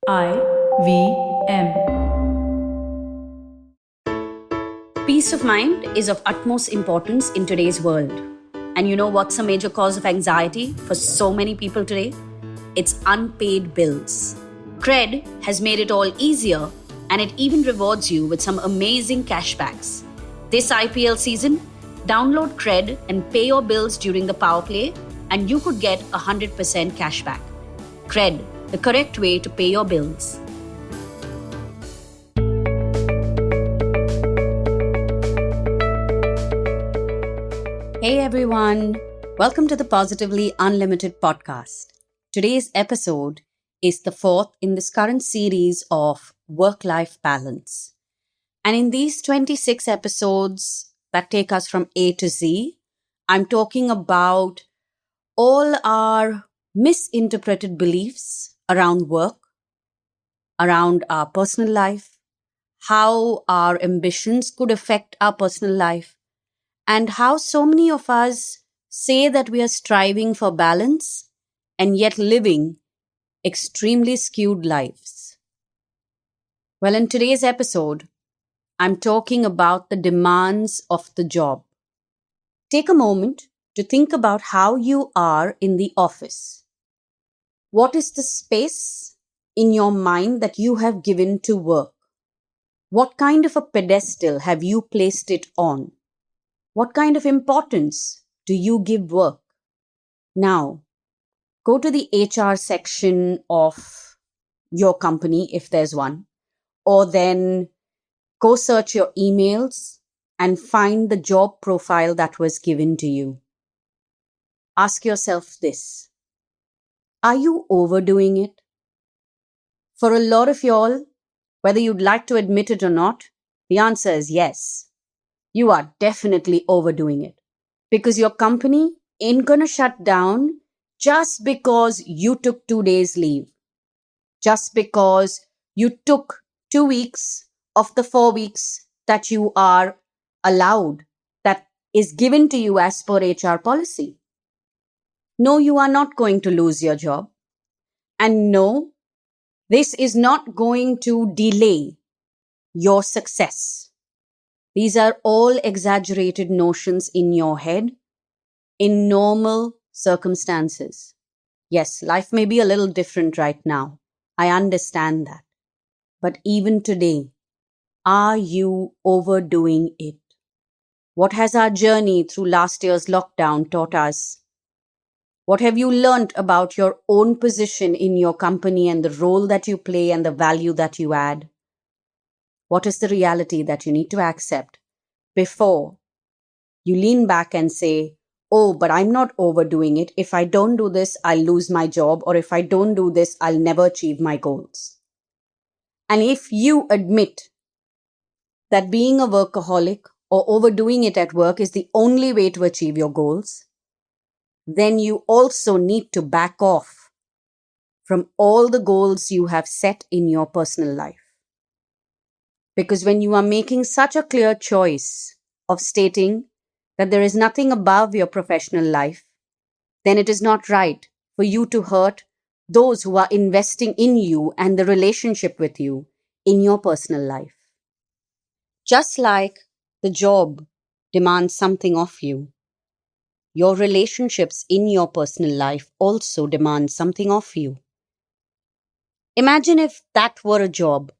IVM. Peace of mind is of utmost importance in today's world. And you know what's a major cause of anxiety for so many people today? It's unpaid bills. Cred has made it all easier, and it even rewards you with some amazing cashbacks. This IPL season, download Cred and pay your bills during the power play, and you could get 100% cashback. Cred, the correct way to pay your bills. Hey everyone, welcome to the Positively Unlimited podcast. Today's episode is the fourth in this current series of work-life balance. And in these 26 episodes that take us from A to Z, I'm talking about all our misinterpreted beliefs around work, around our personal life, how our ambitions could affect our personal life, and how so many of us say that we are striving for balance and yet living extremely skewed lives. Well, in today's episode, I'm talking about the demands of the job. Take a moment to think about how you are in the office. What is the space in your mind that you have given to work? What kind of a pedestal have you placed it on? What kind of importance do you give work? Now, go to the HR section of your company, if there's one, or then go search your emails and find the job profile that was given to you. Ask yourself this: are you overdoing it? For a lot of y'all, whether you'd like to admit it or not, the answer is yes. You are definitely overdoing it, because your company ain't gonna shut down just because you took 2 days leave, just because you took 2 weeks of the 4 weeks that you are allowed, that is given to you as per HR policy. No, you are not going to lose your job. And no, this is not going to delay your success. These are all exaggerated notions in your head in normal circumstances. Yes, life may be a little different right now. I understand that. But even today, are you overdoing it? What has our journey through last year's lockdown taught us? What have you learned about your own position in your company and the role that you play and the value that you add? What is the reality that you need to accept before you lean back and say, oh, but I'm not overdoing it. If I don't do this, I'll lose my job. Or if I don't do this, I'll never achieve my goals. And if you admit that being a workaholic or overdoing it at work is the only way to achieve your goals, then you also need to back off from all the goals you have set in your personal life. Because when you are making such a clear choice of stating that there is nothing above your professional life, then it is not right for you to hurt those who are investing in you and the relationship with you in your personal life. Just like the job demands something of you, your relationships in your personal life also demand something of you. Imagine if that were a job.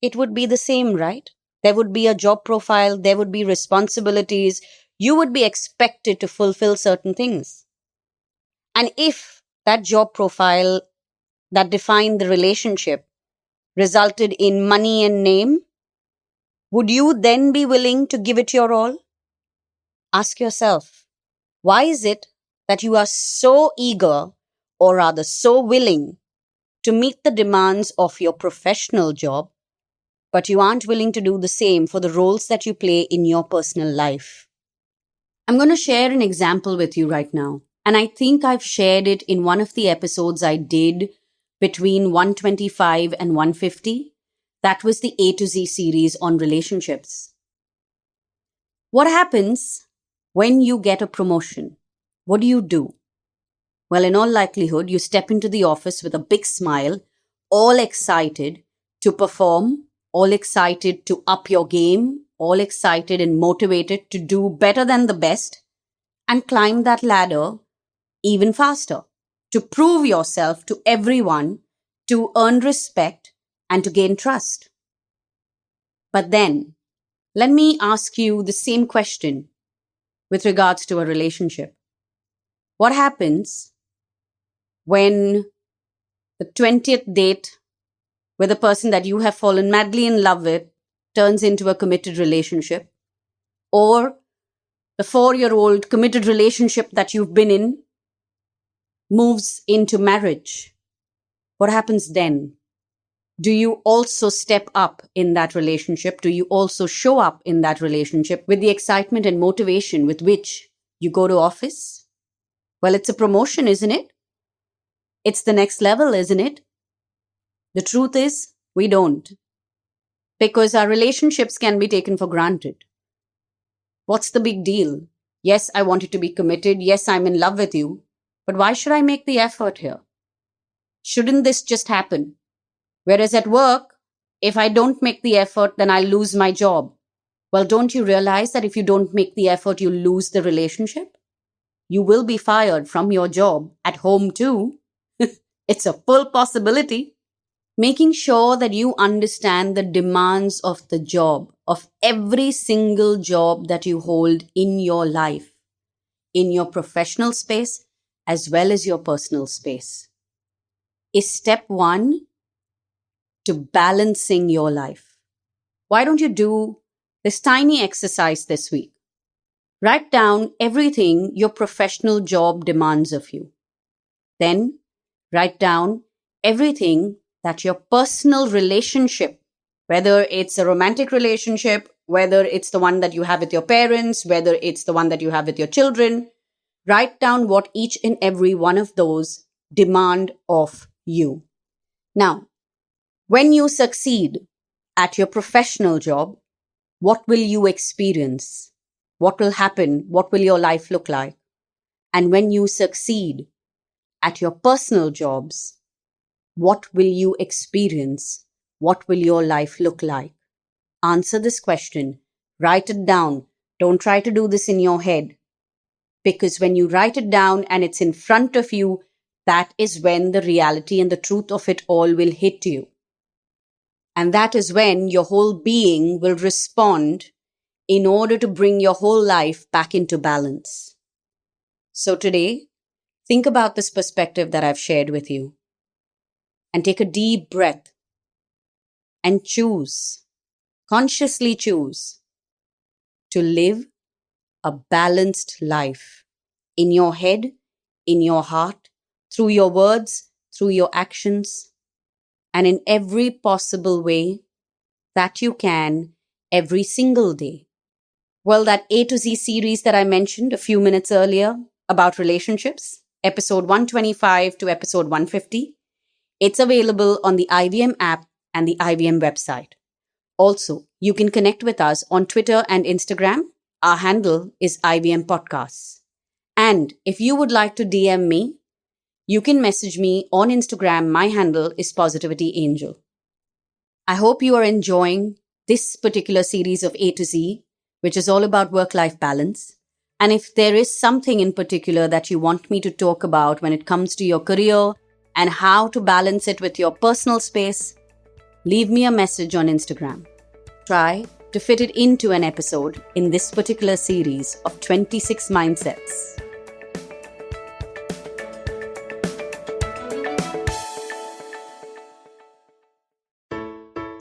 It would be the same, right? There would be a job profile, there would be responsibilities, you would be expected to fulfill certain things. And if that job profile that defined the relationship resulted in money and name, would you then be willing to give it your all? Ask yourself, why is it that you are so eager, or rather so willing, to meet the demands of your professional job, but you aren't willing to do the same for the roles that you play in your personal life? I'm going to share an example with you right now. And I think I've shared it in one of the episodes I did between 125 and 150. That was the A to Z series on relationships. What happens when you get a promotion? What do? Well, in all likelihood, you step into the office with a big smile, all excited to perform, all excited to up your game, all excited and motivated to do better than the best and climb that ladder even faster, to prove yourself to everyone, to earn respect and to gain trust. But then, let me ask you the same question with regards to a relationship. What happens when the 20th date with a person that you have fallen madly in love with turns into a committed relationship, or the 4-year-old committed relationship that you've been in moves into marriage? What happens then? Do you also step up in that relationship? Do you also show up in that relationship with the excitement and motivation with which you go to office? Well, it's a promotion, isn't it? It's the next level, isn't it? The truth is, we don't. Because our relationships can be taken for granted. What's the big deal? Yes, I want you to be committed. Yes, I'm in love with you. But why should I make the effort here? Shouldn't this just happen? Whereas at work, if I don't make the effort, then I'll lose my job. Well, don't you realize that if you don't make the effort, you lose the relationship? You will be fired from your job at home too. It's a full possibility. Making sure that you understand the demands of the job, of every single job that you hold in your life, in your professional space as well as your personal space, is step one to balancing your life. Why don't you do this tiny exercise this week? Write down everything your professional job demands of you. Then write down everything that your personal relationship, whether it's a romantic relationship, whether it's the one that you have with your parents, whether it's the one that you have with your children, write down what each and every one of those demand of you. Now, when you succeed at your professional job, what will you experience? What will happen? What will your life look like? And when you succeed at your personal jobs, what will you experience? What will your life look like? Answer this question. Write it down. Don't try to do this in your head. Because when you write it down and it's in front of you, that is when the reality and the truth of it all will hit you. And that is when your whole being will respond in order to bring your whole life back into balance. So today, think about this perspective that I've shared with you. And take a deep breath. And choose, consciously choose, to live a balanced life. In your head, in your heart, through your words, through your actions, and in every possible way that you can every single day. Well, that A to Z series that I mentioned a few minutes earlier about relationships, episode 125 to episode 150, it's available on the IVM app and the IVM website. Also, you can connect with us on Twitter and Instagram. Our handle is IVM Podcasts. And if you would like to DM me, you can message me on Instagram. My handle is Positivity Angel. I hope you are enjoying this particular series of A to Z, which is all about work-life balance. And if there is something in particular that you want me to talk about when it comes to your career and how to balance it with your personal space, leave me a message on Instagram. Try to fit it into an episode in this particular series of 26 Mindsets.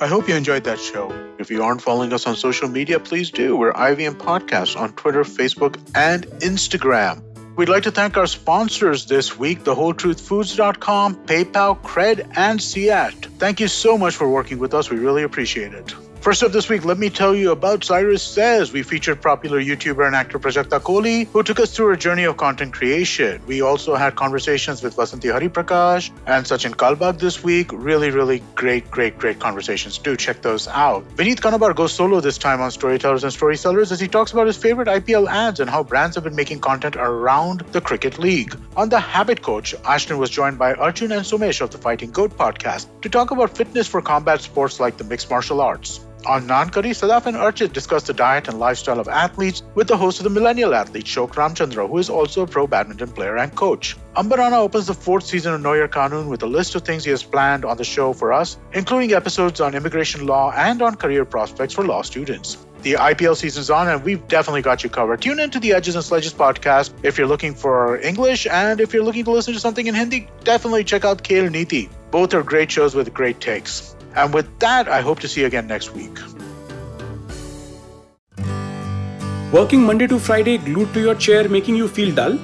I hope you enjoyed that show. If you aren't following us on social media, please do. We're IVM Podcasts on Twitter, Facebook, and Instagram. We'd like to thank our sponsors this week, thewholetruthfoods.com, PayPal, Cred, and Siat. Thank you so much for working with us. We really appreciate it. First up this week, let me tell you about Cyrus Says. We featured popular YouTuber and actor Prajakta Kohli, who took us through a journey of content creation. We also had conversations with Vasanthi Hariprakash and Sachin Kalbag this week. Really great conversations. Do check those out. Vineet Kanabar goes solo this time on Storytellers and Storysellers as he talks about his favorite IPL ads and how brands have been making content around the cricket league. On The Habit Coach, Ashton was joined by Arjun and Sumesh of the Fighting Goat podcast to talk about fitness for combat sports like the mixed martial arts. On Nankari, Sadaf and Archit discussed the diet and lifestyle of athletes with the host of the Millennial Athlete, Shok Ramchandra, who is also a pro badminton player and coach. Ambarana opens the 4th season of Know Your Kanun with a list of things he has planned on the show for us, including episodes on immigration law and on career prospects for law students. The IPL season's on and we've definitely got you covered. Tune into the Edges and Sledges podcast if you're looking for English, and if you're looking to listen to something in Hindi, definitely check out Khel Neeti. Both are great shows with great takes. And with that, I hope to see you again next week. Working Monday to Friday glued to your chair making you feel dull?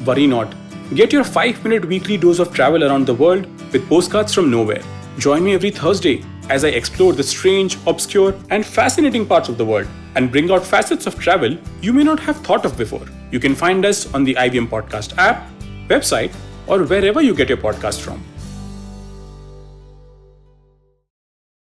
Worry not. Get your 5-minute weekly dose of travel around the world with Postcards from Nowhere. Join me every Thursday as I explore the strange, obscure, and fascinating parts of the world and bring out facets of travel you may not have thought of before. You can find us on the IVM Podcast app, website, or wherever you get your podcast from.